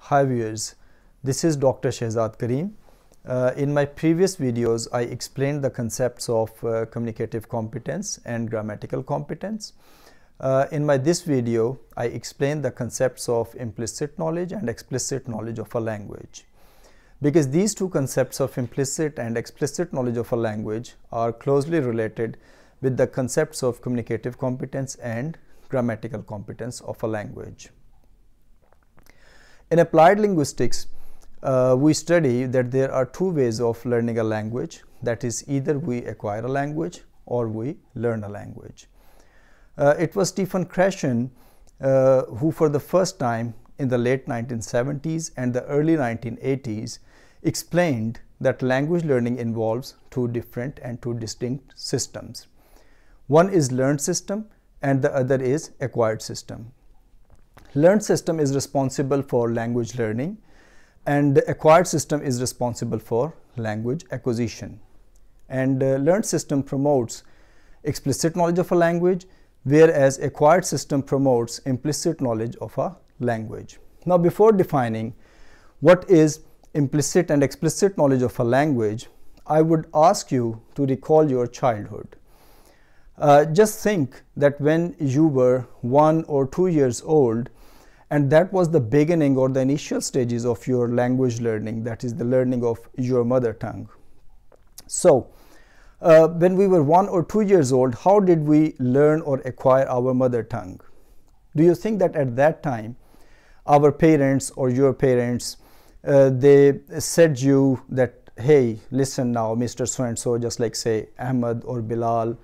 Hi viewers, this is Dr. Shehzad Kareem. In my previous videos, I explained the concepts of communicative competence and grammatical competence. In this video, I explained the concepts of implicit knowledge and explicit knowledge of a language. Because these two concepts of implicit and explicit knowledge of a language are closely related with the concepts of communicative competence and grammatical competence of a language. In applied linguistics, we study that there are two ways of learning a language. That is, either we acquire a language or we learn a language. It was Stephen Krashen who for the first time in the late 1970s and the early 1980s explained that language learning involves two different and two distinct systems. One is learned system and the other is acquired system. Learned system is responsible for language learning and the acquired system is responsible for language acquisition. And learned system promotes explicit knowledge of a language, whereas acquired system promotes implicit knowledge of a language. Now, before defining what is implicit and explicit knowledge of a language, I would ask you to recall your childhood. Just think that when you were 1 or 2 years old, and that was the beginning or the initial stages of your language learning, that is the learning of your mother tongue. So, when we were 1 or 2 years old, how did we learn or acquire our mother tongue? Do you think that at that time, our parents or your parents, they said you that, hey, listen now, Mr. So-and-so, just like say Ahmed or Bilal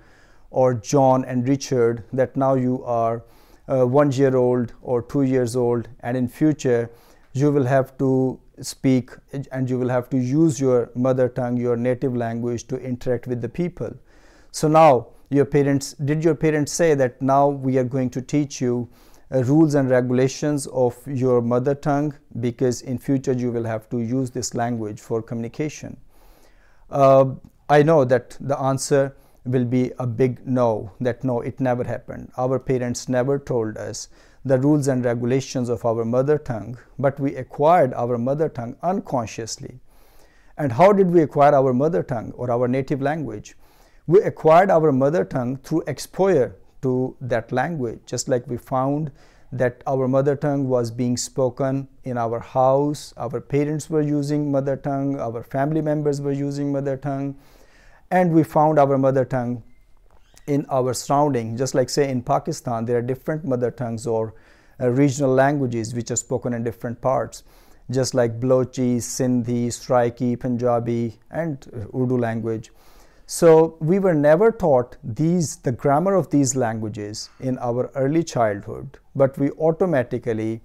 or John and Richard, that now you are 1 year old or 2 years old, and in future you will have to speak and you will have to use your mother tongue, your native language, to interact with the people. So now did your parents say that now we are going to teach you rules and regulations of your mother tongue, because in future you will have to use this language for communication? I know that the answer will be a big no, that no, it never happened. Our parents never told us the rules and regulations of our mother tongue, but we acquired our mother tongue unconsciously. And how did we acquire our mother tongue or our native language? We acquired our mother tongue through exposure to that language, just like we found that our mother tongue was being spoken in our house, our parents were using mother tongue, our family members were using mother tongue, and we found our mother tongue in our surrounding. Just like say in Pakistan, there are different mother tongues or regional languages which are spoken in different parts, just like Balochi, Sindhi, Sraiki, Punjabi, and Urdu language. So we were never taught the grammar of these languages in our early childhood, but we automatically,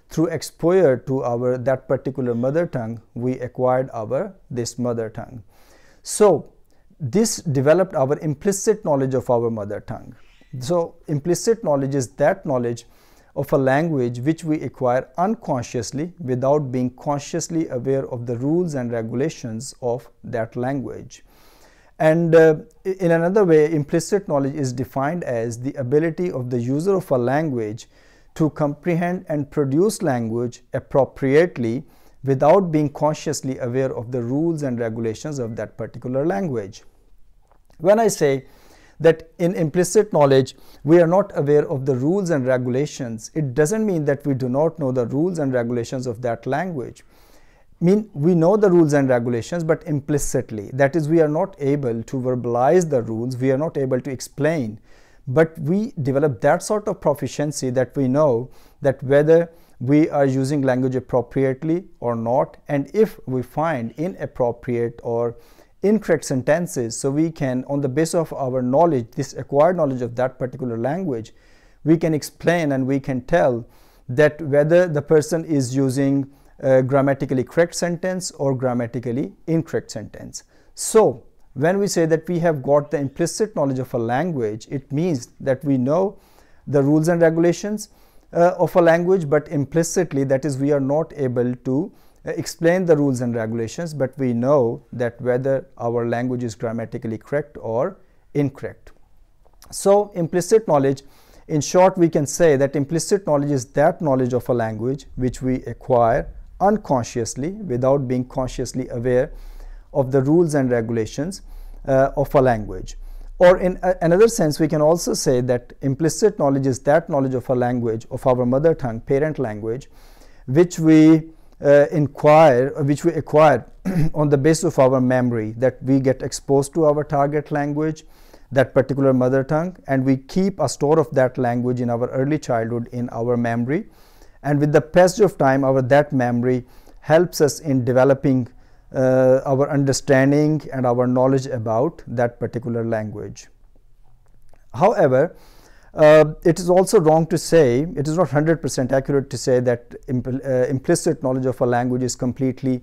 through exposure to that particular mother tongue, we acquired this mother tongue. So this developed our implicit knowledge of our mother tongue. So implicit knowledge is that knowledge of a language which we acquire unconsciously without being consciously aware of the rules and regulations of that language. And in another way, implicit knowledge is defined as the ability of the user of a language to comprehend and produce language appropriately without being consciously aware of the rules and regulations of that particular language. When I say that in implicit knowledge we are not aware of the rules and regulations, it doesn't mean that we do not know the rules and regulations of that language. We know the rules and regulations, but implicitly. That is, we are not able to verbalize the rules, we are not able to explain, but we develop that sort of proficiency that we know that whether we are using language appropriately or not, and if we find inappropriate or incorrect sentences, so we can, on the basis of our knowledge, this acquired knowledge of that particular language, we can explain and we can tell that whether the person is using a grammatically correct sentence or grammatically incorrect sentence. So when we say that we have got the implicit knowledge of a language, it means that we know the rules and regulations of a language, but implicitly, that is, we are not able to explain the rules and regulations, but we know that whether our language is grammatically correct or incorrect. So implicit knowledge, in short, we can say that implicit knowledge is that knowledge of a language which we acquire unconsciously without being consciously aware of the rules and regulations of a language. Or in another sense, we can also say that implicit knowledge is that knowledge of a language, of our mother tongue, parent language, which we acquire on the basis of our memory, that we get exposed to our target language, that particular mother tongue, and we keep a store of that language in our early childhood in our memory. And with the passage of time, that memory helps us in developing our understanding and our knowledge about that particular language. However, it is also wrong to say, it is not 100% accurate to say that implicit knowledge of a language is completely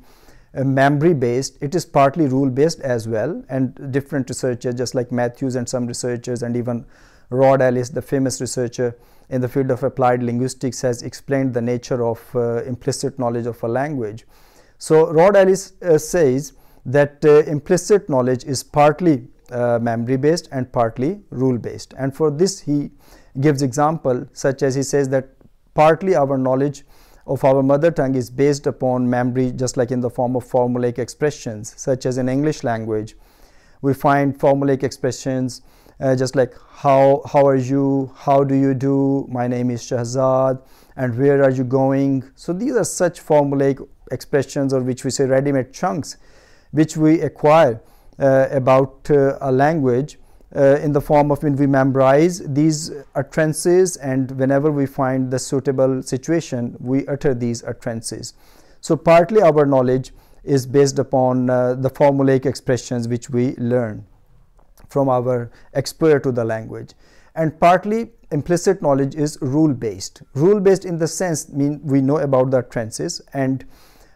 memory based. It is partly rule based as well, and different researchers just like Matthews and some researchers, and even Rod Ellis, the famous researcher in the field of applied linguistics, has explained the nature of implicit knowledge of a language. So Rod Ellis says that implicit knowledge is partly memory based and partly rule based, and for this he gives example, such as he says that partly our knowledge of our mother tongue is based upon memory, just like in the form of formulaic expressions, such as in English language we find formulaic expressions just like how are you, how do you do, my name is Shahzad, and where are you going. So these are such formulaic expressions, or which we say ready-made chunks, which we acquire about a language in the form of when we memorize these utterances, and whenever we find the suitable situation we utter these utterances. So partly our knowledge is based upon the formulaic expressions which we learn from our exposure to the language, and partly implicit knowledge is rule based. Rule based in the sense we know about the utterances, and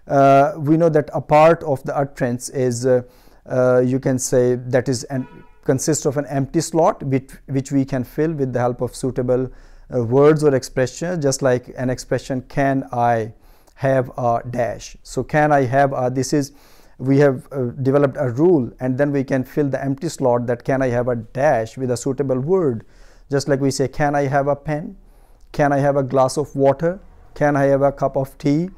we know that a part of the utterance is you can say that is consists of an empty slot which we can fill with the help of suitable words or expressions, just like an expression can I have a dash. So can I have a, this is, we have developed a rule, and then we can fill the empty slot that can I have a dash with a suitable word, just like we say can I have a pen, can I have a glass of water, can I have a cup of tea.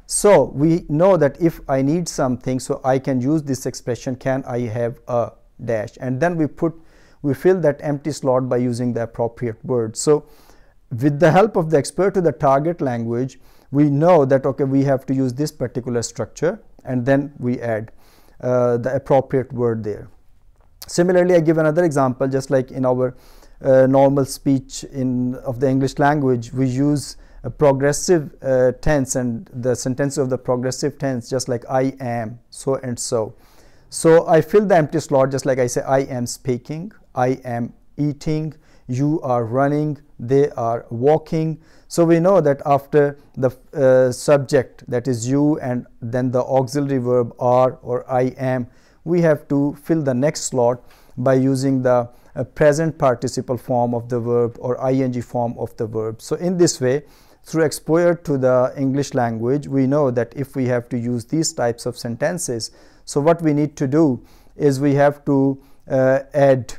So we know that if I need something, so I can use this expression can I have a dash, and then we fill that empty slot by using the appropriate word. So with the help of the expert to the target language, we know that okay, we have to use this particular structure, and then we add the appropriate word there. Similarly, I give another example, just like in our normal speech of the English language, we use a progressive tense, and the sentence of the progressive tense, just like I am so and so. So I fill the empty slot, just like I say I am speaking, I am eating, you are running, they are walking. So we know that after the subject, that is you, and then the auxiliary verb are or I am, we have to fill the next slot by using the present participle form of the verb or ing form of the verb. So in this way, through exposure to the English language, we know that if we have to use these types of sentences, so what we need to do is we have to add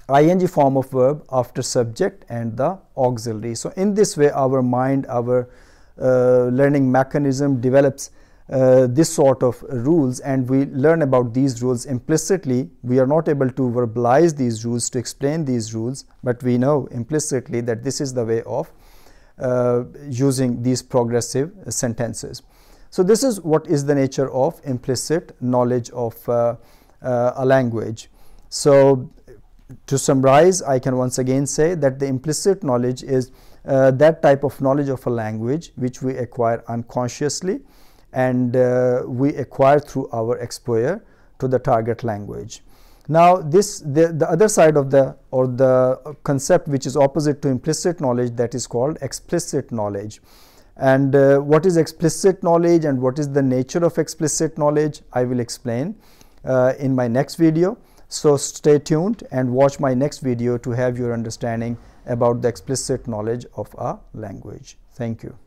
ing form of verb after subject and the auxiliary. So in this way our mind, our learning mechanism develops this sort of rules, and we learn about these rules implicitly. We are not able to verbalize these rules to explain these rules, but we know implicitly that this is the way of using these progressive sentences. So this is what is the nature of implicit knowledge of a language. So to summarize, I can once again say that the implicit knowledge is that type of knowledge of a language which we acquire unconsciously, and we acquire through our exposure to the target language. Now the other side of the concept which is opposite to implicit knowledge, that is called explicit knowledge. And what is explicit knowledge and what is the nature of explicit knowledge, I will explain in my next video. So stay tuned and watch my next video to have your understanding about the explicit knowledge of a language. Thank you.